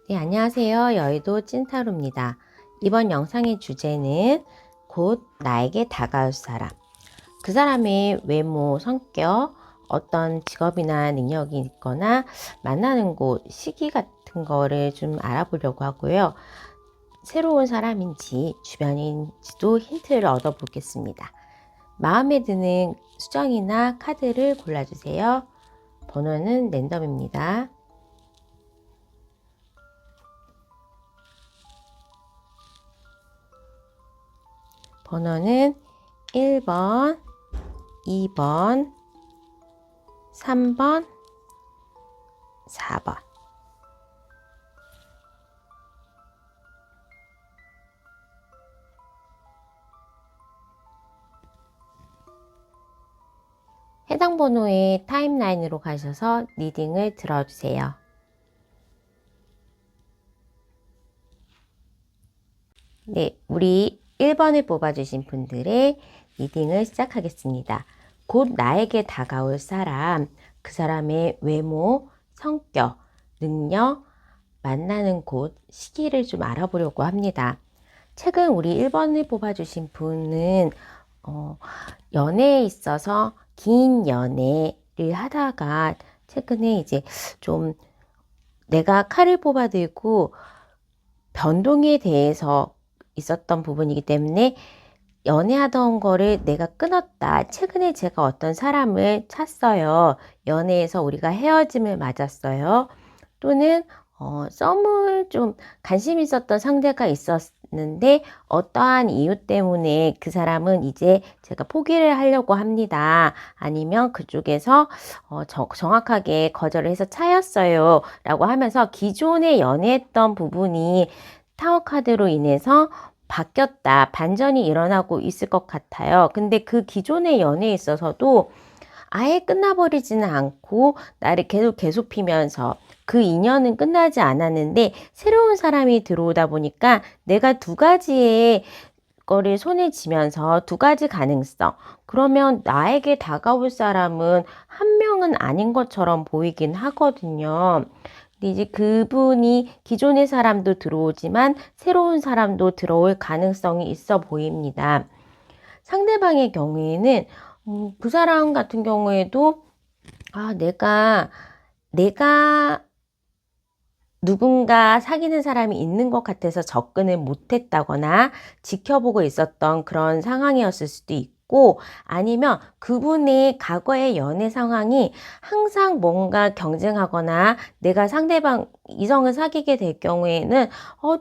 네, 안녕하세요. 여의도 찐타로입니다. 이번 영상의 주제는 곧 나에게 다가올 사람. 그 사람의 외모, 성격, 어떤 직업이나 능력이 있거나 만나는 곳, 시기 같은 거를 좀 알아보려고 하고요. 새로운 사람인지 주변인지도 힌트를 얻어보겠습니다. 마음에 드는 수정이나 카드를 골라주세요. 번호는 랜덤입니다. 번호는 1번, 2번, 3번, 4번. 해당 번호의 타임라인으로 가셔서 리딩을 들어주세요. 네, 우리 1번을 뽑아주신 분들의 리딩을 시작하겠습니다. 곧 나에게 다가올 사람, 그 사람의 외모, 성격, 능력, 만나는 곳, 시기를 좀 알아보려고 합니다. 최근 우리 1번을 뽑아주신 분은 연애에 있어서 긴 연애를 하다가 최근에 이제 좀 내가 칼을 뽑아들고 변동에 대해서 있었던 부분이기 때문에 연애하던 거를 내가 끊었다. 최근에 제가 어떤 사람을 찾어요. 연애에서 우리가 헤어짐을 맞았어요. 또는 썸을 좀 관심 있었던 상대가 있었는데 어떠한 이유 때문에 그 사람은 이제 제가 포기를 하려고 합니다. 아니면 그쪽에서 정확하게 거절을 해서 차였어요. 라고 하면서 기존에 연애했던 부분이 타워 카드로 인해서 바뀌었다. 반전이 일어나고 있을 것 같아요. 근데 그 기존의 연애에 있어서도 아예 끝나버리지는 않고 나를 계속 괴롭히면서 그 인연은 끝나지 않았는데 새로운 사람이 들어오다 보니까 내가 두 가지의 거를 손에 쥐면서 두 가지 가능성. 그러면 나에게 다가올 사람은 한 명은 아닌 것처럼 보이긴 하거든요. 근데 이제 그분이 기존의 사람도 들어오지만 새로운 사람도 들어올 가능성이 있어 보입니다. 상대방의 경우에는 그 사람 같은 경우에도 내가 누군가 사귀는 사람이 있는 것 같아서 접근을 못했다거나 지켜보고 있었던 그런 상황이었을 수도 있고, 아니면 그분의 과거의 연애 상황이 항상 뭔가 경쟁하거나 내가 상대방 이성을 사귀게 될 경우에는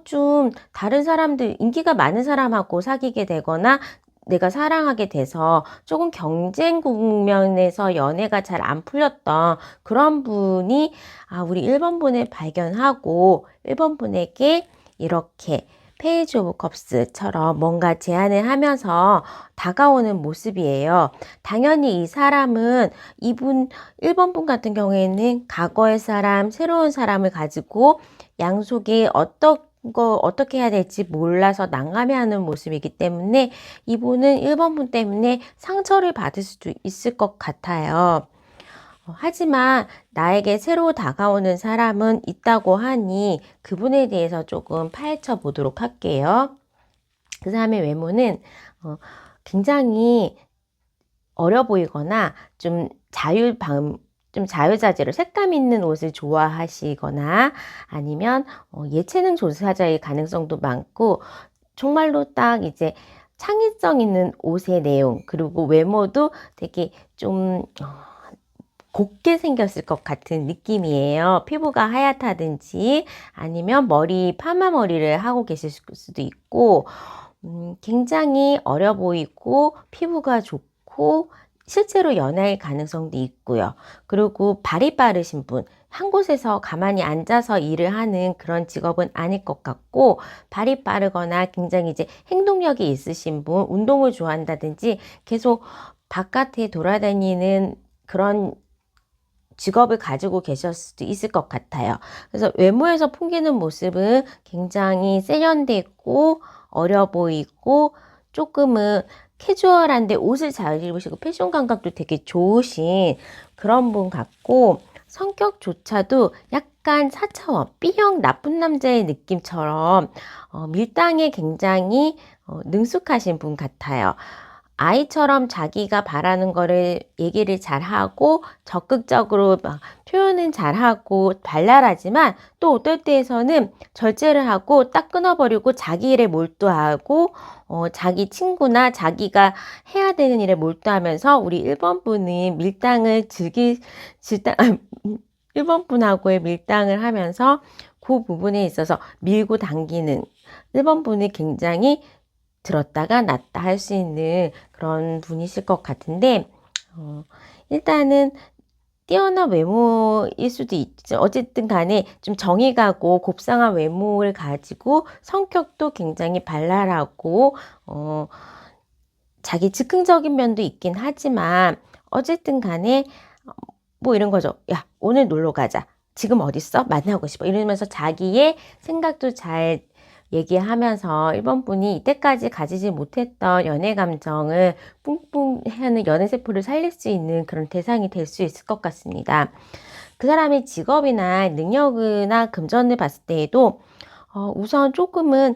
좀 다른 사람들, 인기가 많은 사람하고 사귀게 되거나 내가 사랑하게 돼서 조금 경쟁 국면에서 연애가 잘 안 풀렸던 그런 분이 우리 1번 분을 발견하고 1번 분에게 이렇게 페이지 오브 컵스처럼 뭔가 제안을 하면서 다가오는 모습이에요. 당연히 이 사람은 이분 1번 분 같은 경우에는 과거의 사람, 새로운 사람을 가지고 양속에 어떻게 해야 될지 몰라서 난감해하는 모습이기 때문에 이분은 1번 분 때문에 상처를 받을 수도 있을 것 같아요. 하지만 나에게 새로 다가오는 사람은 있다고 하니 그분에 대해서 조금 파헤쳐 보도록 할게요. 그 사람의 외모는 굉장히 어려 보이거나 좀 자유자재로 색감 있는 옷을 좋아하시거나 아니면 예체능 종사자일 가능성도 많고 정말로 딱 이제 창의성 있는 옷의 내용 그리고 외모도 되게 좀 곱게 생겼을 것 같은 느낌이에요. 피부가 하얗다든지 아니면 파마 머리를 하고 계실 수도 있고 굉장히 어려 보이고 피부가 좋고 실제로 연애할 가능성도 있고요. 그리고 발이 빠르신 분, 한 곳에서 가만히 앉아서 일을 하는 그런 직업은 아닐 것 같고 발이 빠르거나 굉장히 이제 행동력이 있으신 분, 운동을 좋아한다든지 계속 바깥에 돌아다니는 그런 직업을 가지고 계실 수도 있을 것 같아요. 그래서 외모에서 풍기는 모습은 굉장히 세련되고 어려 보이고 조금은 캐주얼한데 옷을 잘 입으시고 패션 감각도 되게 좋으신 그런 분 같고 성격조차도 약간 사차원, B형 나쁜 남자의 느낌처럼 밀당에 굉장히 능숙하신 분 같아요. 아이처럼 자기가 바라는 거를 얘기를 잘하고 적극적으로 막 표현은 잘하고 발랄하지만 또 어떨 때에서는 절제를 하고 딱 끊어버리고 자기 일에 몰두하고 자기 친구나 자기가 해야 되는 일에 몰두하면서 우리 1번 분은 밀당을 질당 1번 분하고의 밀당을 하면서 그 부분에 있어서 밀고 당기는 1번 분이 굉장히 들었다가 놨다 할 수 있는 그런 분이실 것 같은데 일단은 뛰어난 외모일 수도 있죠. 어쨌든 간에 좀 정이 가고 곱상한 외모를 가지고 성격도 굉장히 발랄하고 자기 즉흥적인 면도 있긴 하지만 어쨌든 간에 뭐 이런 거죠. 야, 오늘 놀러 가자. 지금 어딨어? 만나고 싶어. 이러면서 자기의 생각도 잘 얘기하면서 1번 분이 이때까지 가지지 못했던 연애 감정을 뿡뿡 하는 연애 세포를 살릴 수 있는 그런 대상이 될 수 있을 것 같습니다. 그 사람의 직업이나 능력이나 금전을 봤을 때에도 우선 조금은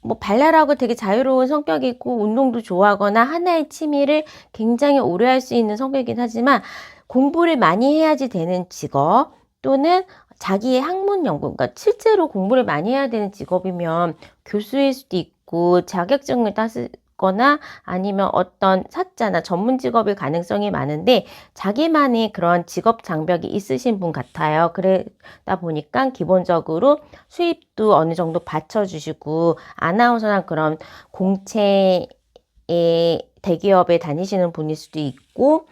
뭐 발랄하고 되게 자유로운 성격이고 운동도 좋아하거나 하나의 취미를 굉장히 오래 할 수 있는 성격이긴 하지만 공부를 많이 해야지 되는 직업 또는 자기의 학문 연구, 그러니까 실제로 공부를 많이 해야 되는 직업이면 교수일 수도 있고 자격증을 따거나 아니면 어떤 사자나 전문 직업일 가능성이 많은데 자기만의 그런 직업 장벽이 있으신 분 같아요. 그러다 보니까 기본적으로 수입도 어느 정도 받쳐주시고 아나운서나 그런 공채의 대기업에 다니시는 분일 수도 있고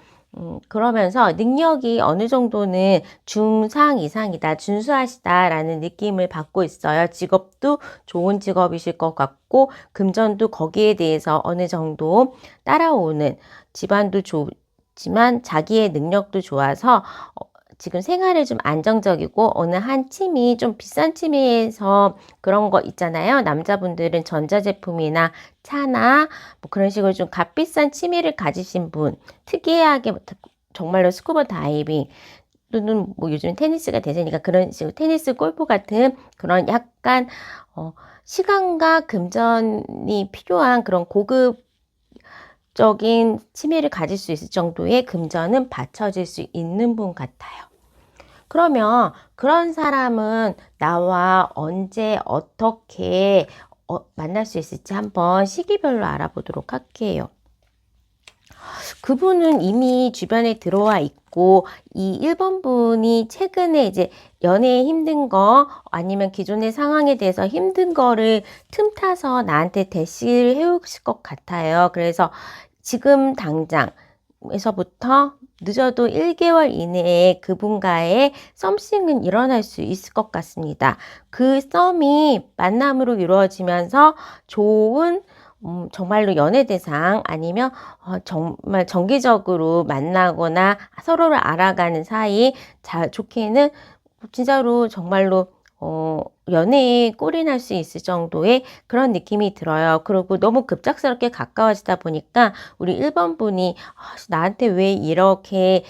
그러면서 능력이 어느 정도는 중상 이상이다, 준수하시다라는 느낌을 받고 있어요. 직업도 좋은 직업이실 것 같고 금전도 거기에 대해서 어느 정도 따라오는 집안도 좋지만 자기의 능력도 좋아서 지금 생활에 좀 안정적이고 어느 한 취미, 좀 비싼 취미에서 그런 거 있잖아요. 남자분들은 전자제품이나 차나 뭐 그런 식으로 좀 값비싼 취미를 가지신 분, 특이하게 정말로 스쿠버 다이빙 또는 뭐 요즘 테니스가 대세니까 그런 식으로 테니스, 골프 같은 그런 약간 시간과 금전이 필요한 그런 고급적인 취미를 가질 수 있을 정도의 금전은 받쳐질 수 있는 분 같아요. 그러면 그런 사람은 나와 언제 어떻게 만날 수 있을지 한번 시기별로 알아보도록 할게요. 그분은 이미 주변에 들어와 있고 이 1번 분이 최근에 이제 연애에 힘든 거 아니면 기존의 상황에 대해서 힘든 거를 틈타서 나한테 대시를 해오실 것 같아요. 그래서 지금 당장에서부터 늦어도 1개월 이내에 그분과의 썸씽은 일어날 수 있을 것 같습니다. 그 썸이 만남으로 이루어지면서 좋은 정말로 연애 대상 아니면 정말 정기적으로 만나거나 서로를 알아가는 사이 좋게는 진짜로 정말로 연애에 꼴이 날 수 있을 정도의 그런 느낌이 들어요. 그리고 너무 급작스럽게 가까워지다 보니까 우리 1번 분이 나한테 왜 이렇게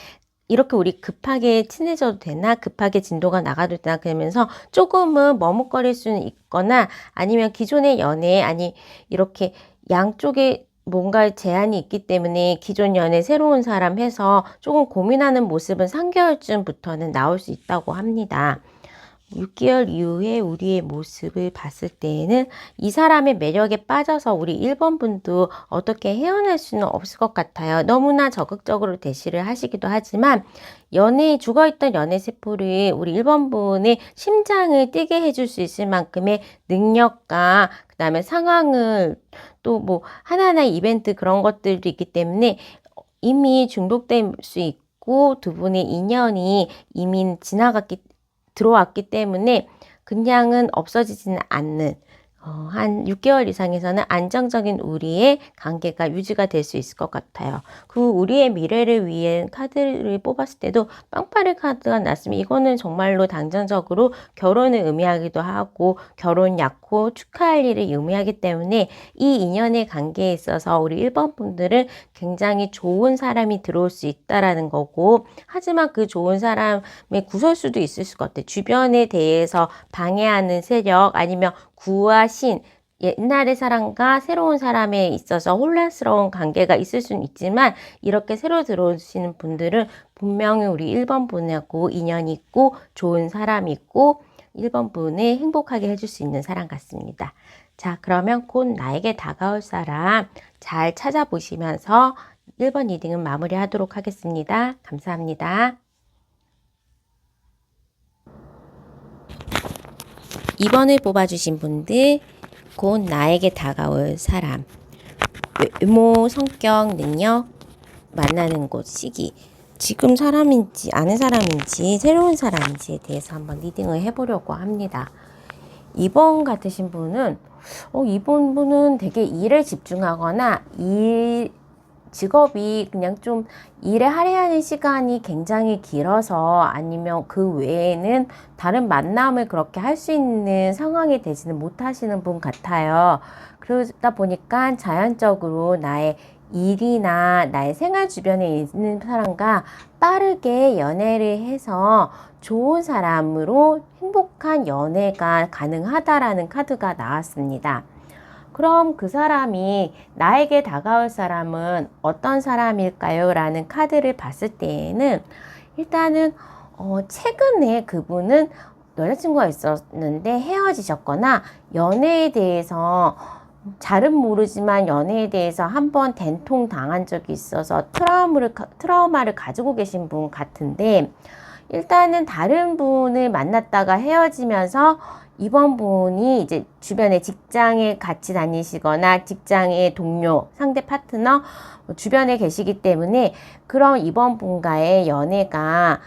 우리 급하게 친해져도 되나? 급하게 진도가 나가도 되나? 그러면서 조금은 머뭇거릴 수는 있거나 아니면 기존의 연애 아니 이렇게 양쪽에 뭔가 제한이 있기 때문에 기존 연애 새로운 사람 해서 조금 고민하는 모습은 3개월쯤부터는 나올 수 있다고 합니다. 6개월 이후에 우리의 모습을 봤을 때에는 이 사람의 매력에 빠져서 우리 1번 분도 어떻게 헤어날 수는 없을 것 같아요. 너무나 적극적으로 대시를 하시기도 하지만 죽어있던 연애 세포를 우리 1번 분의 심장을 뛰게 해줄 수 있을 만큼의 능력과 그 다음에 상황을 또 뭐 하나하나 이벤트 그런 것들도 있기 때문에 이미 중독될 수 있고 두 분의 인연이 이미 들어왔기 때문에 그냥은 없어지지는 않는 한 6개월 이상에서는 안정적인 우리의 관계가 유지가 될 수 있을 것 같아요. 그 우리의 미래를 위해 카드를 뽑았을 때도 빵빠레 카드가 났으면 이거는 정말로 당장적으로 결혼을 의미하기도 하고 결혼 약혼 축하할 일을 의미하기 때문에 이 인연의 관계에 있어서 우리 1번 분들은 굉장히 좋은 사람이 들어올 수 있다라는 거고, 하지만 그 좋은 사람의 구설수도 있을 것 같아요. 주변에 대해서 방해하는 세력 아니면 구와 신, 옛날의 사람과 새로운 사람에 있어서 혼란스러운 관계가 있을 수는 있지만 이렇게 새로 들어오시는 분들은 분명히 우리 1번 분하고 인연이 있고 좋은 사람이 있고 1번 분을 행복하게 해줄 수 있는 사람 같습니다. 자, 그러면 곧 나에게 다가올 사람 잘 찾아보시면서 1번 리딩은 마무리하도록 하겠습니다. 감사합니다. 2번을 뽑아주신 분들, 곧 나에게 다가올 사람, 외모, 성격, 능력, 만나는 곳, 시기, 지금 사람인지 아는 사람인지 새로운 사람인지에 대해서 한번 리딩을 해보려고 합니다. 2번 같으신 분은 이번 분은 되게 일에 집중하거나 직업이 그냥 좀 일에 할애하는 시간이 굉장히 길어서 아니면 그 외에는 다른 만남을 그렇게 할 수 있는 상황이 되지는 못하시는 분 같아요. 그러다 보니까 자연적으로 나의 일이나 나의 생활 주변에 있는 사람과 빠르게 연애를 해서 좋은 사람으로 행복한 연애가 가능하다라는 카드가 나왔습니다. 그럼 그 사람이 나에게 다가올 사람은 어떤 사람일까요? 라는 카드를 봤을 때에는 일단은 최근에 그분은 여자친구가 있었는데 헤어지셨거나 연애에 대해서 잘은 모르지만 연애에 대해서 한번 된통 당한 적이 있어서 트라우마를 가지고 계신 분 같은데, 일단은 다른 분을 만났다가 헤어지면서 이번 분이 이제 주변에 직장에 같이 다니시거나 직장의 동료, 상대 파트너 주변에 계시기 때문에 그럼 이번 분과의 연애가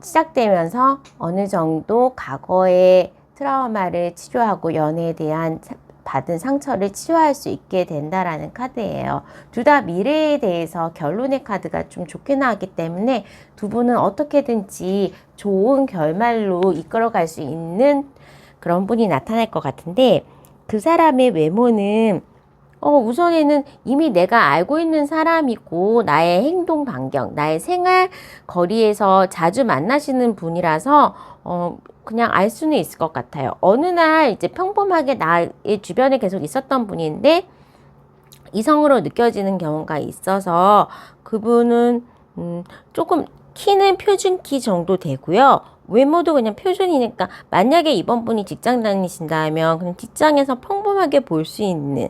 시작되면서 어느 정도 과거의 트라우마를 치료하고 연애에 대한 받은 상처를 치유할 수 있게 된다라는 카드예요. 둘 다 미래에 대해서 결론의 카드가 좀 좋게 나왔기 때문에 두 분은 어떻게든지 좋은 결말로 이끌어갈 수 있는 그런 분이 나타날 것 같은데, 그 사람의 외모는 우선에는 이미 내가 알고 있는 사람이고 나의 행동 반경, 나의 생활 거리에서 자주 만나시는 분이라서 그냥 알 수는 있을 것 같아요. 어느 날 이제 평범하게 나의 주변에 계속 있었던 분인데 이성으로 느껴지는 경우가 있어서 그분은 조금 키는 표준 키 정도 되고요. 외모도 그냥 표준이니까 만약에 이번 분이 직장 다니신다면 그냥 직장에서 평범하게 볼 수 있는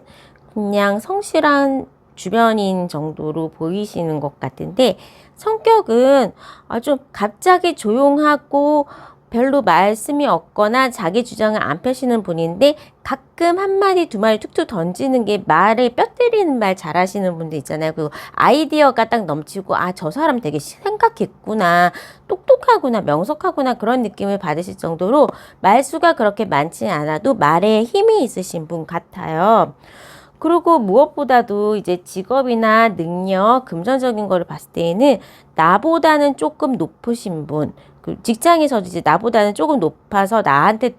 그냥 성실한 주변인 정도로 보이시는 것 같은데, 성격은 아주 갑자기 조용하고 별로 말씀이 없거나 자기 주장을 안 펴시는 분인데 가끔 한마디 두 마디 툭툭 던지는 게 말에 뼈 때리는 말 잘하시는 분들 있잖아요. 그리고 아이디어가 딱 넘치고 저 사람 되게 생각했구나, 똑똑하구나, 명석하구나 그런 느낌을 받으실 정도로 말수가 그렇게 많지 않아도 말에 힘이 있으신 분 같아요. 그리고 무엇보다도 이제 직업이나 능력, 금전적인 거를 봤을 때에는 나보다는 조금 높으신 분, 그 직장에서도 이제 나보다는 조금 높아서 나한테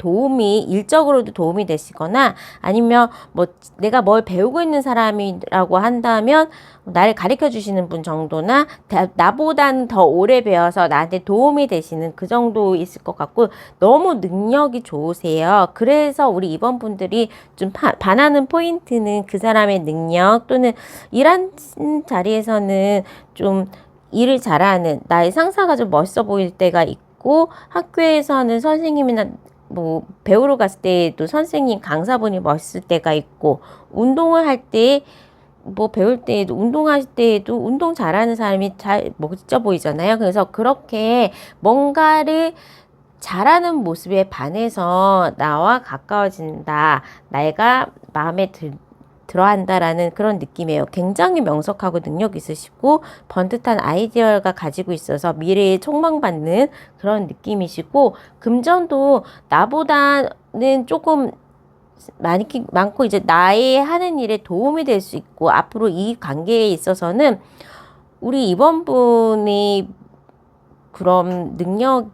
일적으로도 도움이 되시거나 아니면 뭐 내가 뭘 배우고 있는 사람이라고 한다면 나를 가르쳐 주시는 분 정도나 나보다는 더 오래 배워서 나한테 도움이 되시는 그 정도 있을 것 같고, 너무 능력이 좋으세요. 그래서 우리 이번 분들이 좀 반하는 포인트는 그 사람의 능력, 또는 일하는 자리에서는 좀 일을 잘하는 나의 상사가 좀 멋있어 보일 때가 있고, 학교에서는 선생님이나 뭐 배우러 갔을 때도 선생님, 강사분이 멋있을 때가 있고, 운동을 할 때 뭐 배울 때에도 운동할 때에도 운동 잘하는 사람이 잘 멋져 보이잖아요. 그래서 그렇게 뭔가를 잘하는 모습에 반해서 나와 가까워진다, 내가 마음에 들어한다라는 그런 느낌이에요. 굉장히 명석하고 능력 있으시고 번듯한 아이디어가 가지고 있어서 미래에 촉망받는 그런 느낌이시고, 금전도 나보다는 조금 많고 이제 나의 하는 일에 도움이 될 수 있고 앞으로 이 관계에 있어서는 우리 이번 분이 그런 능력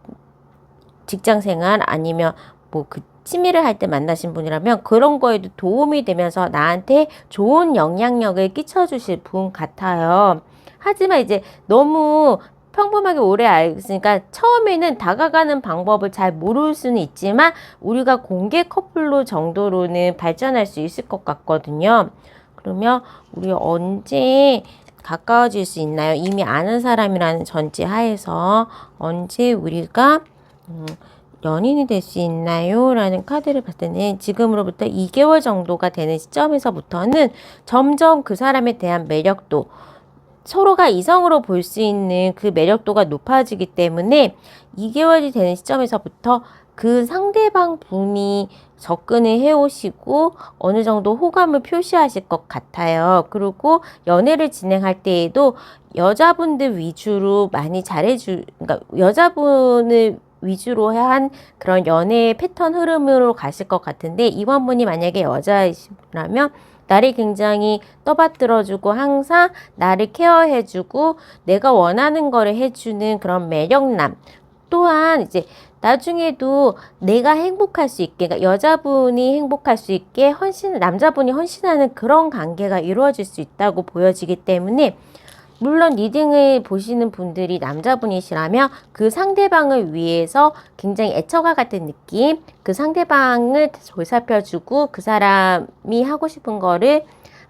직장 생활 아니면 뭐 그 취미를 할 때 만나신 분이라면 그런 거에도 도움이 되면서 나한테 좋은 영향력을 끼쳐주실 분 같아요. 하지만 이제 너무 평범하게 오래 알았으니까 처음에는 다가가는 방법을 잘 모를 수는 있지만 우리가 공개 커플로 정도로는 발전할 수 있을 것 같거든요. 그러면 우리 언제 가까워질 수 있나요? 이미 아는 사람이라는 전제 하에서 언제 우리가 연인이 될 수 있나요? 라는 카드를 봤을 때는 지금으로부터 2개월 정도가 되는 시점에서부터는 점점 그 사람에 대한 매력도 서로가 이성으로 볼 수 있는 그 매력도가 높아지기 때문에 2개월이 되는 시점에서부터 그 상대방 분이 접근을 해오시고 어느 정도 호감을 표시하실 것 같아요. 그리고 연애를 진행할 때에도 여자분들 위주로 많이 그러니까 여자분을 위주로 한 그런 연애의 패턴 흐름으로 가실 것 같은데 이번 분이 만약에 여자이시라면 나를 굉장히 떠받들어주고 항상 나를 케어해주고 내가 원하는 거를 해주는 그런 매력남 또한 이제 나중에도 내가 행복할 수 있게 그러니까 여자분이 행복할 수 있게 남자분이 헌신하는 그런 관계가 이루어질 수 있다고 보여지기 때문에 물론 리딩을 보시는 분들이 남자분이시라면 그 상대방을 위해서 굉장히 애처가 같은 느낌, 그 상대방을 보살펴주고 그 사람이 하고 싶은 거를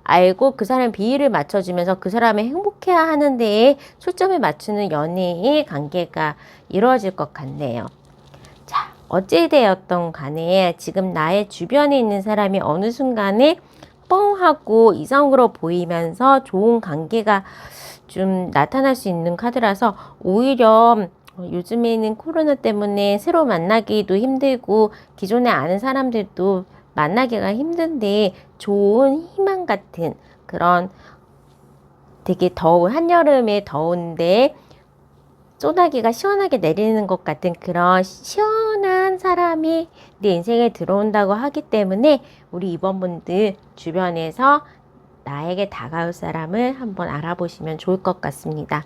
알고 그 사람 비위를 맞춰주면서 그 사람이 행복해야 하는 데에 초점을 맞추는 연애의 관계가 이루어질 것 같네요. 자, 어찌되었던 간에 지금 나의 주변에 있는 사람이 어느 순간에 뻥하고 이성으로 보이면서 좋은 관계가 좀 나타날 수 있는 카드라서 오히려 요즘에는 코로나 때문에 새로 만나기도 힘들고 기존에 아는 사람들도 만나기가 힘든데 좋은 희망 같은 그런 되게 더운 한여름에 더운데 소나기가 시원하게 내리는 것 같은 그런 시원한 사람이 내 인생에 들어온다고 하기 때문에 우리 이번 분들 주변에서 나에게 다가올 사람을 한번 알아보시면 좋을 것 같습니다.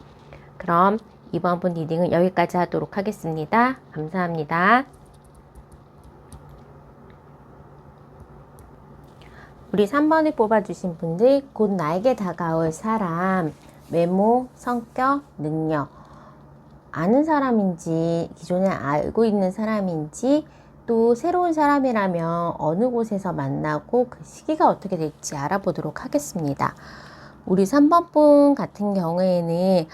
그럼 이번 분 리딩은 여기까지 하도록 하겠습니다. 감사합니다. 우리 3번을 뽑아주신 분들 곧 나에게 다가올 사람 외모, 성격, 능력 아는 사람인지 기존에 알고 있는 사람인지 또 새로운 사람이라면 어느 곳에서 만나고 그 시기가 어떻게 될지 알아보도록 하겠습니다. 우리 3번 분 같은 경우에는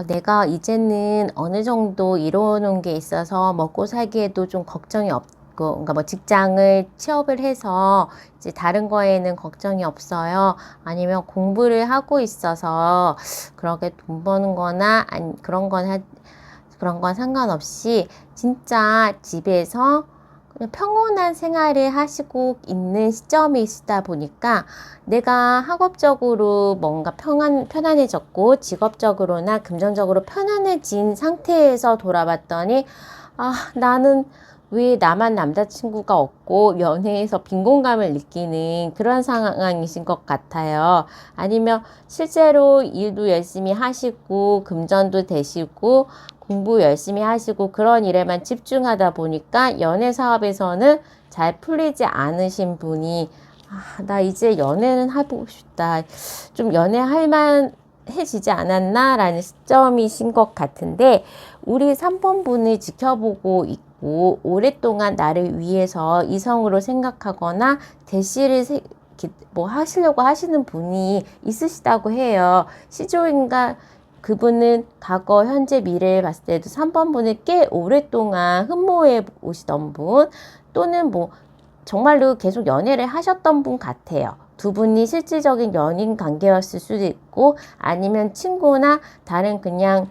내가 이제는 어느 정도 이뤄놓은 게 있어서 먹고 살기에도 좀 걱정이 없고 그러니까 뭐 직장을 취업을 해서 이제 다른 거에는 걱정이 없어요. 아니면 공부를 하고 있어서 그렇게 돈 버는 거나 아니 그런 건 상관없이 진짜 집에서 그냥 평온한 생활을 하시고 있는 시점이시다 보니까 내가 학업적으로 뭔가 편안해졌고 직업적으로나 금전적으로 편안해진 상태에서 돌아봤더니 나는 왜 나만 남자친구가 없고 연애에서 빈곤감을 느끼는 그런 상황이신 것 같아요. 아니면 실제로 일도 열심히 하시고 금전도 되시고 공부 열심히 하시고 그런 일에만 집중하다 보니까 연애 사업에서는 잘 풀리지 않으신 분이 나 이제 연애는 해보고 싶다. 좀 연애할 만해지지 않았나? 라는 시점이신 것 같은데 우리 3번 분을 지켜보고 있고 오랫동안 나를 위해서 이성으로 생각하거나 대시를 뭐 하시려고 하시는 분이 있으시다고 해요. 시조인가 그분은 과거, 현재, 미래를 봤을 때도 3번 분을 꽤 오랫동안 흠모해 오시던 분 또는 뭐 정말로 계속 연애를 하셨던 분 같아요. 두 분이 실질적인 연인 관계였을 수도 있고 아니면 친구나 다른 그냥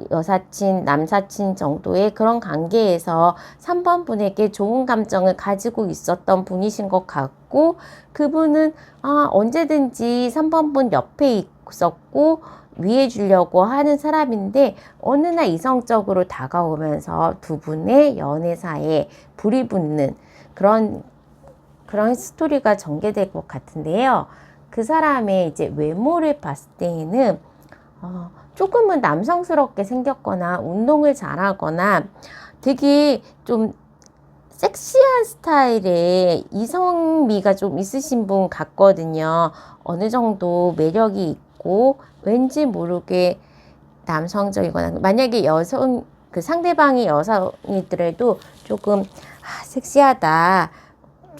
여사친, 남사친 정도의 그런 관계에서 3번 분에게 좋은 감정을 가지고 있었던 분이신 것 같고 그분은 언제든지 3번 분 옆에 있었고 위해 주려고 하는 사람인데 어느 날 이성적으로 다가오면서 두 분의 연애사에 불이 붙는 그런 그런 스토리가 전개될 것 같은데요. 그 사람의 이제 외모를 봤을 때에는 조금은 남성스럽게 생겼거나 운동을 잘하거나 되게 좀 섹시한 스타일의 이성미가 좀 있으신 분 같거든요. 어느 정도 매력이 있고 왠지 모르게 남성적이거나, 만약에 여성, 그 상대방이 여성이더라도 조금 섹시하다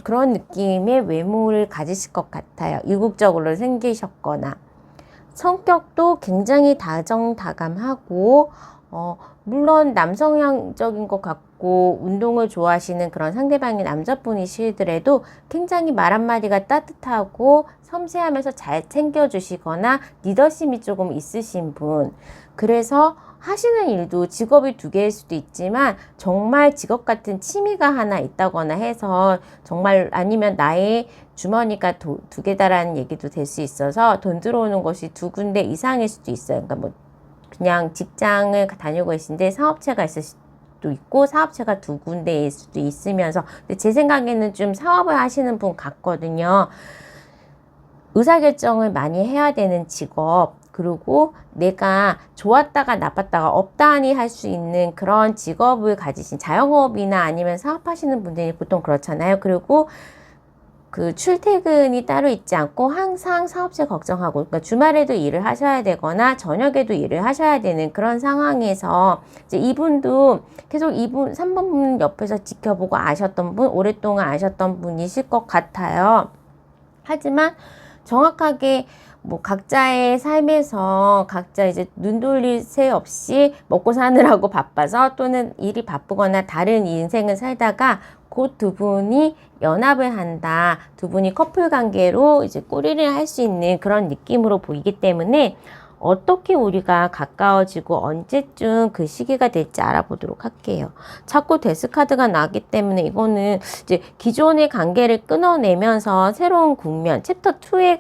그런 느낌의 외모를 가지실 것 같아요. 이국적으로 생기셨거나. 성격도 굉장히 다정다감하고 물론 남성향적인 것 같고 운동을 좋아하시는 그런 상대방이 남자분이시더라도 굉장히 말 한마디가 따뜻하고 섬세하면서 잘 챙겨주시거나 리더십이 조금 있으신 분. 그래서 하시는 일도 직업이 두 개일 수도 있지만 정말 직업 같은 취미가 하나 있다거나 해서 정말, 아니면 나의 주머니가 두 개다라는 얘기도 될 수 있어서 돈 들어오는 곳이 두 군데 이상일 수도 있어요. 그러니까 뭐 그냥 직장을 다니고 계신데 사업체가 있을 수도 있고 사업체가 두 군데일 수도 있으면서, 근데 제 생각에는 좀 사업을 하시는 분 같거든요. 의사결정을 많이 해야 되는 직업, 그리고 내가 좋았다가 나빴다가 없다니 할 수 있는 그런 직업을 가지신, 자영업이나 아니면 사업하시는 분들이 보통 그렇잖아요. 그리고 그 출퇴근이 따로 있지 않고 항상 사업체 걱정하고, 그러니까 주말에도 일을 하셔야 되거나 저녁에도 일을 하셔야 되는 그런 상황에서 이제 이분도 계속 3번 분 옆에서 지켜보고 아셨던 분, 오랫동안 아셨던 분이실 것 같아요. 하지만 정확하게 뭐 각자의 삶에서 각자 이제 눈 돌릴 새 없이 먹고 사느라고 바빠서, 또는 일이 바쁘거나 다른 인생을 살다가 곧 두 분이 연합을 한다, 두 분이 커플 관계로 이제 꼬리를 할 수 있는 그런 느낌으로 보이기 때문에 어떻게 우리가 가까워지고 언제쯤 그 시기가 될지 알아보도록 할게요. 자꾸 데스카드가 나기 때문에 이거는 이제 기존의 관계를 끊어내면서 새로운 국면, 챕터 2에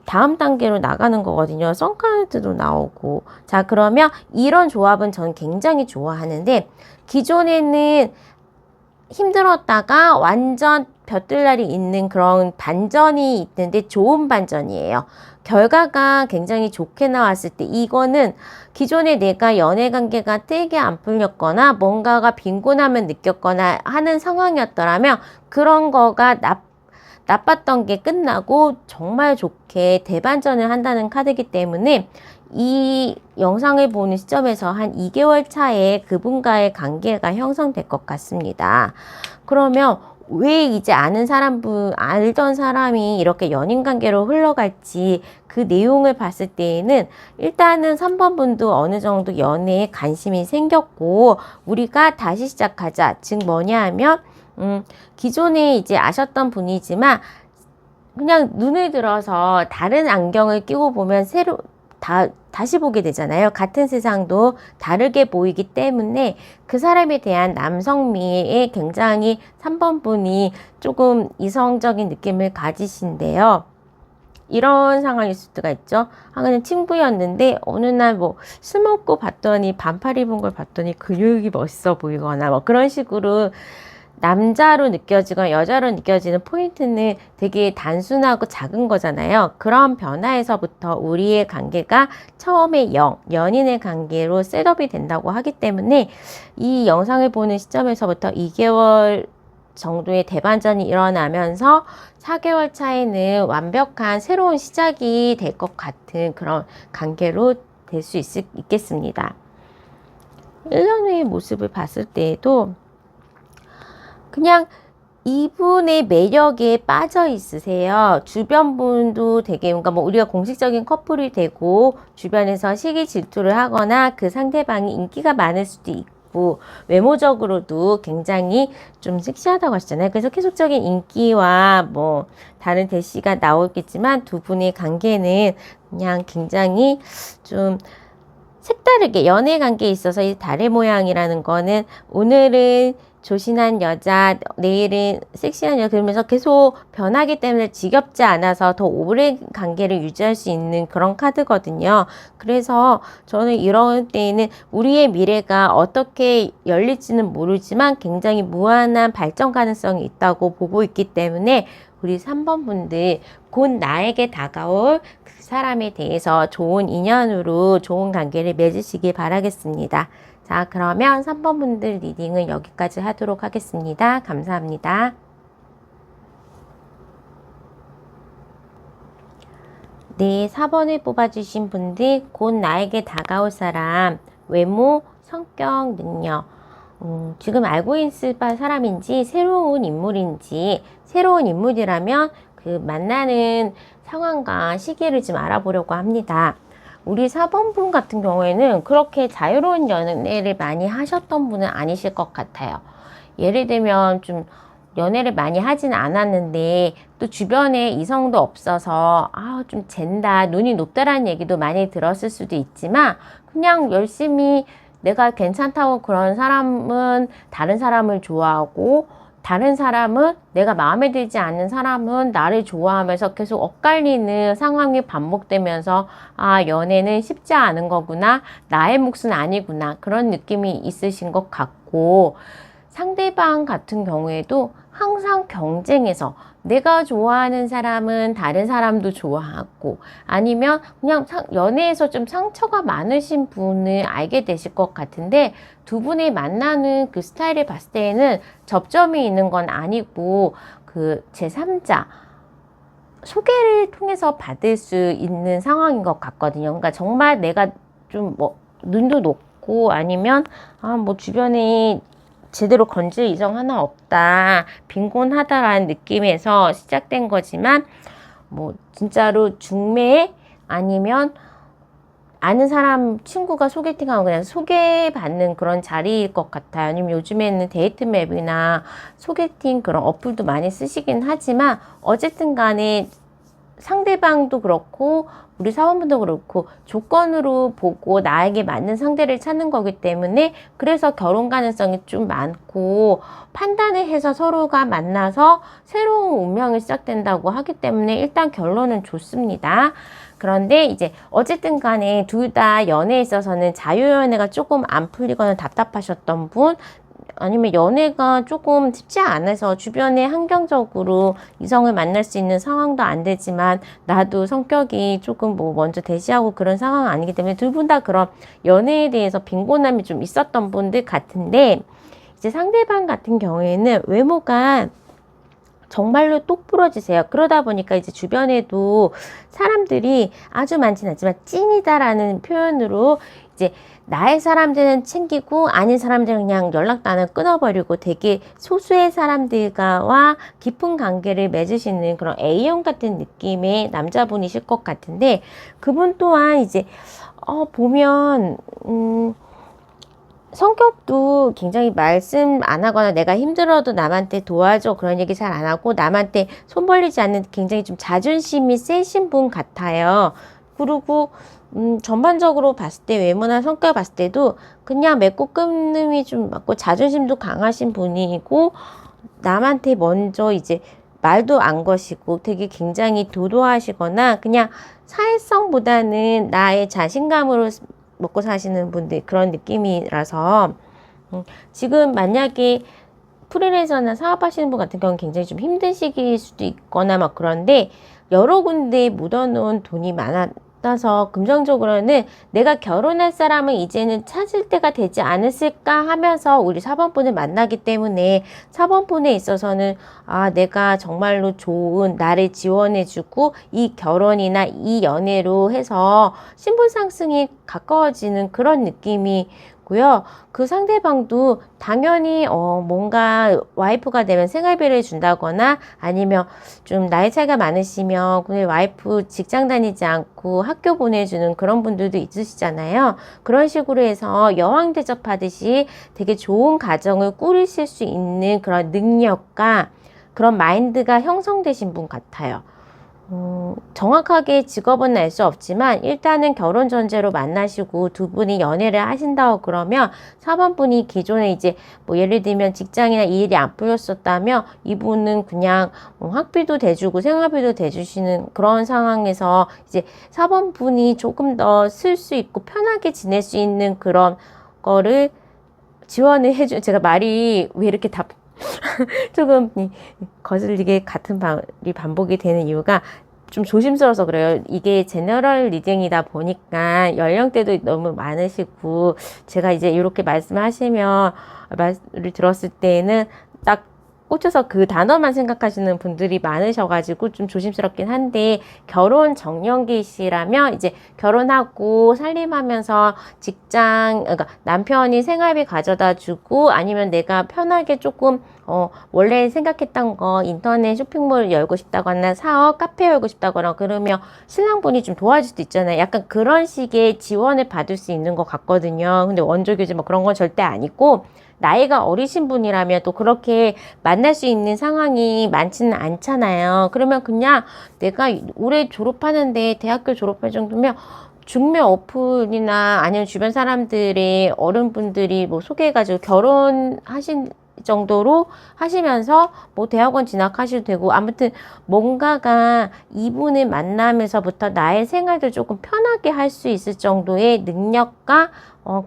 다음 단계로 나가는 거거든요. 선카드도 나오고. 자, 그러면 이런 조합은 저는 굉장히 좋아하는데, 기존에는 힘들었다가 완전 볕들날이 있는 그런 반전이 있는데 좋은 반전이에요. 결과가 굉장히 좋게 나왔을 때, 이거는 기존에 내가 연애 관계가 되게 안 풀렸거나 뭔가가 빈곤함을 느꼈거나 하는 상황이었더라면 그런 거가 나빴던 게 끝나고 정말 좋게 대반전을 한다는 카드이기 때문에, 이 영상을 보는 시점에서 한 2개월 차에 그분과의 관계가 형성될 것 같습니다. 그러면 왜 이제 알던 사람이 이렇게 연인 관계로 흘러갈지, 그 내용을 봤을 때에는 일단은 3번 분도 어느 정도 연애에 관심이 생겼고, 우리가 다시 시작하자. 즉 뭐냐 하면, 기존에 이제 아셨던 분이지만 그냥 눈을 들어서 다른 안경을 끼고 보면 다시 보게 되잖아요. 같은 세상도 다르게 보이기 때문에 그 사람에 대한 남성미에 굉장히 3번 분이 조금 이성적인 느낌을 가지신데요. 이런 상황일 수가 있죠. 그냥 친구였는데 어느 날 뭐 술 먹고 봤더니 반팔 입은 걸 봤더니 근육이 멋있어 보이거나 뭐 그런 식으로 남자로 느껴지거나 여자로 느껴지는 포인트는 되게 단순하고 작은 거잖아요. 그런 변화에서부터 우리의 관계가 처음에 연인의 관계로 셋업이 된다고 하기 때문에, 이 영상을 보는 시점에서부터 2개월 정도의 대반전이 일어나면서 4개월 차에는 완벽한 새로운 시작이 될 것 같은 그런 관계로 될 수 있겠습니다. 1년 후의 모습을 봤을 때에도 그냥 이분의 매력에 빠져 있으세요. 주변 분도 되게, 그러니까 뭐 우리가 공식적인 커플이 되고 주변에서 시기 질투를 하거나 그 상대방이 인기가 많을 수도 있고, 외모적으로도 굉장히 좀 섹시하다고 하시잖아요. 그래서 계속적인 인기와 뭐 다른 대시가 나오겠지만, 두 분의 관계는 그냥 굉장히 좀 색다르게, 연애 관계에 있어서 이 달의 모양이라는 거는 오늘은 조신한 여자, 내일은 섹시한 여자 그러면서 계속 변하기 때문에 지겹지 않아서 더 오랜 관계를 유지할 수 있는 그런 카드거든요. 그래서 저는 이런 때에는 우리의 미래가 어떻게 열릴지는 모르지만 굉장히 무한한 발전 가능성이 있다고 보고 있기 때문에 우리 3번 분들 곧 나에게 다가올 그 사람에 대해서 좋은 인연으로 좋은 관계를 맺으시길 바라겠습니다. 자, 그러면 3번 분들 리딩은 여기까지 하도록 하겠습니다. 감사합니다. 네, 4번을 뽑아주신 분들 곧 나에게 다가올 사람 외모, 성격, 능력 지금 알고 있을 사람인지 새로운 인물인지 새로운 인물이라면 그 만나는 상황과 시기를 좀 알아보려고 합니다. 우리 4번 분 같은 경우에는 그렇게 자유로운 연애를 많이 하셨던 분은 아니실 것 같아요. 예를 들면 좀 연애를 많이 하진 않았는데 또 주변에 이성도 없어서 좀 잰다, 눈이 높다라는 얘기도 많이 들었을 수도 있지만 그냥 열심히 내가 괜찮다고 그런 사람은 다른 사람을 좋아하고 다른 사람은 내가 마음에 들지 않는 사람은 나를 좋아하면서 계속 엇갈리는 상황이 반복되면서 연애는 쉽지 않은 거구나, 나의 몫은 아니구나 그런 느낌이 있으신 것 같고 상대방 같은 경우에도 항상 경쟁해서 내가 좋아하는 사람은 다른 사람도 좋아하고 아니면 그냥 연애에서 좀 상처가 많으신 분을 알게 되실 것 같은데 두 분이 만나는 그 스타일을 봤을 때에는 접점이 있는 건 아니고 그 제3자 소개를 통해서 받을 수 있는 상황인 것 같거든요. 그러니까 정말 내가 좀 눈도 높고 아니면 주변에 제대로 건질 이성 하나 없다, 빈곤하다라는 느낌에서 시작된 거지만 진짜로 중매 아니면 아는 사람 친구가 소개팅하고 그냥 소개받는 그런 자리일 것 같아요. 아니면 요즘에는 데이트 맵이나 소개팅 그런 어플도 많이 쓰시긴 하지만 어쨌든 간에 상대방도 그렇고 우리 사원분도 그렇고 조건으로 보고 나에게 맞는 상대를 찾는 거기 때문에 그래서 결혼 가능성이 좀 많고 판단을 해서 서로가 만나서 새로운 운명이 시작된다고 하기 때문에 일단 결론은 좋습니다. 그런데 이제 어쨌든 간에 둘 다 연애에 있어서는 자유연애가 조금 안 풀리거나 답답하셨던 분 아니면 연애가 조금 쉽지 않아서 주변에 환경적으로 이성을 만날 수 있는 상황도 안 되지만 나도 성격이 조금 먼저 대시하고 그런 상황은 아니기 때문에 둘 분 다 그런 연애에 대해서 빈곤함이 좀 있었던 분들 같은데 이제 상대방 같은 경우에는 외모가 정말로 똑부러지세요. 그러다 보니까 이제 주변에도 사람들이 아주 많지는 않지만 찐이다라는 표현으로 이제 나의 사람들은 챙기고 아닌 사람들은 그냥 연락단을 끊어버리고 되게 소수의 사람들과와 깊은 관계를 맺으시는 그런 A형 같은 느낌의 남자분이실 것 같은데 그분 또한 이제 보면 성격도 굉장히 말씀 안 하거나 내가 힘들어도 남한테 도와줘 그런 얘기 잘 안 하고 남한테 손 벌리지 않는 굉장히 좀 자존심이 세신 분 같아요. 그리고 전반적으로 봤을 때 외모나 성격 봤을 때도 그냥 맺고 끊음이 좀 맞고 자존심도 강하신 분이고 남한테 먼저 이제 말도 안 거시고 되게 굉장히 도도하시거나 그냥 사회성보다는 나의 자신감으로 먹고 사시는 분들 그런 느낌이라서 지금 만약에 프리랜서나 사업하시는 분 같은 경우는 굉장히 좀 힘든 시기일 수도 있거나 막 그런데 여러 군데에 묻어놓은 돈이 많아서 금전적으로는 내가 결혼할 사람을 이제는 찾을 때가 되지 않았을까 하면서 우리 4번분을 만나기 때문에 4번분에 있어서는 내가 정말로 좋은 나를 지원해주고 이 결혼이나 이 연애로 해서 신분 상승이 가까워지는 그런 느낌이 고요. 그 상대방도 당연히 뭔가 와이프가 되면 생활비를 준다거나 아니면 좀 나이 차이가 많으시면 근데 와이프 직장 다니지 않고 학교 보내주는 그런 분들도 있으시잖아요. 그런 식으로 해서 여왕 대접하듯이 되게 좋은 가정을 꾸리실 수 있는 그런 능력과 그런 마인드가 형성되신 분 같아요. 정확하게 직업은 알 수 없지만 일단은 결혼 전제로 만나시고 두 분이 연애를 하신다고 그러면 4번 분이 기존에 이제 뭐 예를 들면 직장이나 일이 안 풀렸었다면 이분은 그냥 학비도 대주고 생활비도 대주시는 그런 상황에서 이제 4번 분이 조금 더 쓸 수 있고 편하게 지낼 수 있는 그런 거를 지원을 해주. 제가 말이 왜 이렇게 조금 거슬리게 같은 말이 반복이 되는 이유가 좀 조심스러워서 그래요. 이게 제너럴 리딩이다 보니까 연령대도 너무 많으시고 제가 이제 이렇게 말씀하시면 말을 들었을 때는 딱 꽂혀서 그 단어만 생각하시는 분들이 많으셔가지고 좀 조심스럽긴 한데 결혼 정년기시라면 이제 결혼하고 살림하면서 직장, 그러니까 남편이 생활비 가져다 주고 아니면 내가 편하게 조금 원래 생각했던 거 인터넷 쇼핑몰 열고 싶다거나 사업, 카페 열고 싶다거나 그러면 신랑분이 좀 도와줄 수도 있잖아요. 약간 그런 식의 지원을 받을 수 있는 것 같거든요. 근데 원조교제 뭐 그런 건 절대 아니고 나이가 어리신 분이라면 또 그렇게 만날 수 있는 상황이 많지는 않잖아요. 그러면 그냥 내가 올해 졸업하는데 대학교 졸업할 정도면 중매 어플이나 아니면 주변 사람들의 어른분들이 뭐 소개해가지고 결혼하신 정도로 하시면서 뭐 대학원 진학하셔도 되고 아무튼 뭔가가 이분을 만나면서부터 나의 생활도 조금 편하게 할 수 있을 정도의 능력과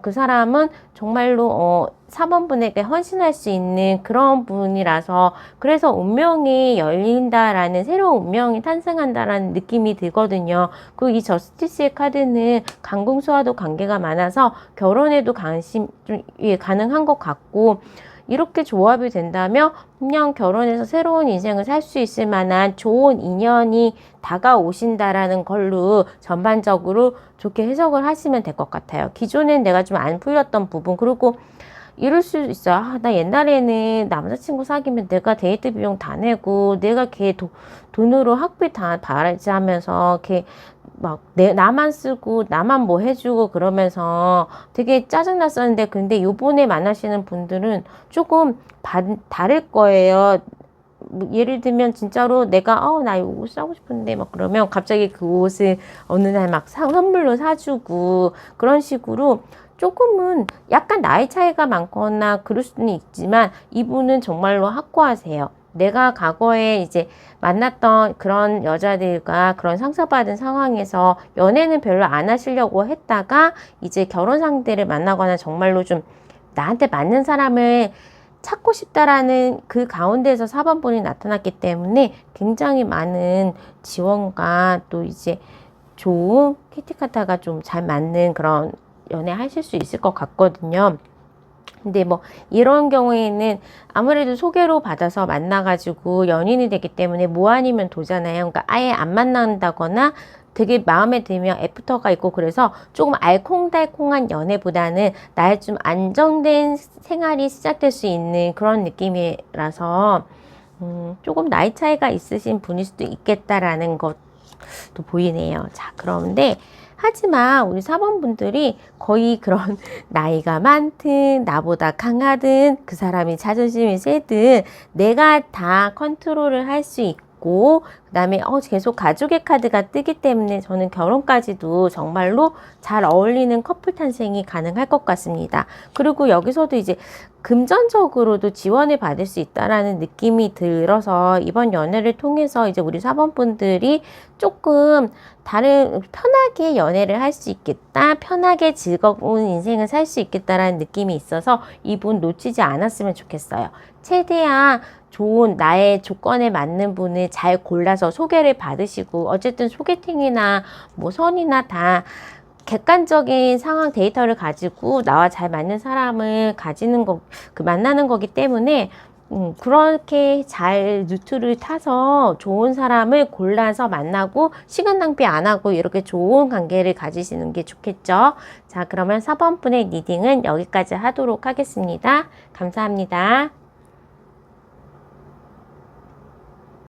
그 사람은 정말로 4번분에게 헌신할 수 있는 그런 분이라서 그래서 운명이 열린다라는 새로운 운명이 탄생한다라는 느낌이 들거든요. 그리고 이 저스티스의 카드는 강궁수와도 관계가 많아서 결혼에도 관심 좀 가능한 것 같고 이렇게 조합이 된다면 그냥 결혼해서 새로운 인생을 살 수 있을 만한 좋은 인연이 다가오신다라는 걸로 전반적으로 좋게 해석을 하시면 될 것 같아요. 기존엔 내가 좀 안 풀렸던 부분 그리고 이럴 수 있어요. 나 옛날에는 남자친구 사귀면 내가 데이트 비용 다 내고 내가 걔 돈으로 학비 다 발지하면서 걔 막 나만 쓰고 나만 뭐 해주고 그러면서 되게 짜증났었는데 근데 요번에 만나시는 분들은 조금 다를 거예요. 뭐 예를 들면 진짜로 내가 나 이 옷 사고 싶은데 막 그러면 갑자기 그 옷을 어느 날 막 선물로 사주고 그런 식으로 조금은 약간 나이 차이가 많거나 그럴 수는 있지만 이분은 정말로 확고하세요. 내가 과거에 이제 만났던 그런 여자들과 그런 상처받은 상황에서 연애는 별로 안 하시려고 했다가 이제 결혼 상대를 만나거나 정말로 좀 나한테 맞는 사람을 찾고 싶다라는 그 가운데에서 4번분이 나타났기 때문에 굉장히 많은 지원과 또 이제 좋은 키티카타가 좀 잘 맞는 그런 연애 하실 수 있을 것 같거든요. 근데 뭐 이런 경우에는 아무래도 소개로 받아서 만나가지고 연인이 되기 때문에 뭐 아니면 도잖아요. 그러니까 아예 안 만난다거나 되게 마음에 들면 애프터가 있고 그래서 조금 알콩달콩한 연애보다는 나의 좀 안정된 생활이 시작될 수 있는 그런 느낌이라서 조금 나이 차이가 있으신 분일 수도 있겠다라는 것도 보이네요. 자, 그런데 하지만 우리 4번 분들이 거의 그런 나이가 많든 나보다 강하든 그 사람이 자존심이 세든 내가 다 컨트롤을 할 수 있고 그 다음에 계속 가족의 카드가 뜨기 때문에 저는 결혼까지도 정말로 잘 어울리는 커플 탄생이 가능할 것 같습니다. 그리고 여기서도 이제 금전적으로도 지원을 받을 수 있다라는 느낌이 들어서 이번 연애를 통해서 이제 우리 4번 분들이 조금 편하게 연애를 할 수 있겠다, 편하게 즐거운 인생을 살 수 있겠다라는 느낌이 있어서 이분 놓치지 않았으면 좋겠어요. 최대한 좋은 나의 조건에 맞는 분을 잘 골라서 소개를 받으시고 어쨌든 소개팅이나 뭐 선이나 다 객관적인 상황 데이터를 가지고 나와 잘 맞는 사람을 만나는 거기 때문에 그렇게 잘 루트를 타서 좋은 사람을 골라서 만나고 시간 낭비 안 하고 이렇게 좋은 관계를 가지시는 게 좋겠죠. 자, 그러면 4번 분의 리딩은 여기까지 하도록 하겠습니다. 감사합니다.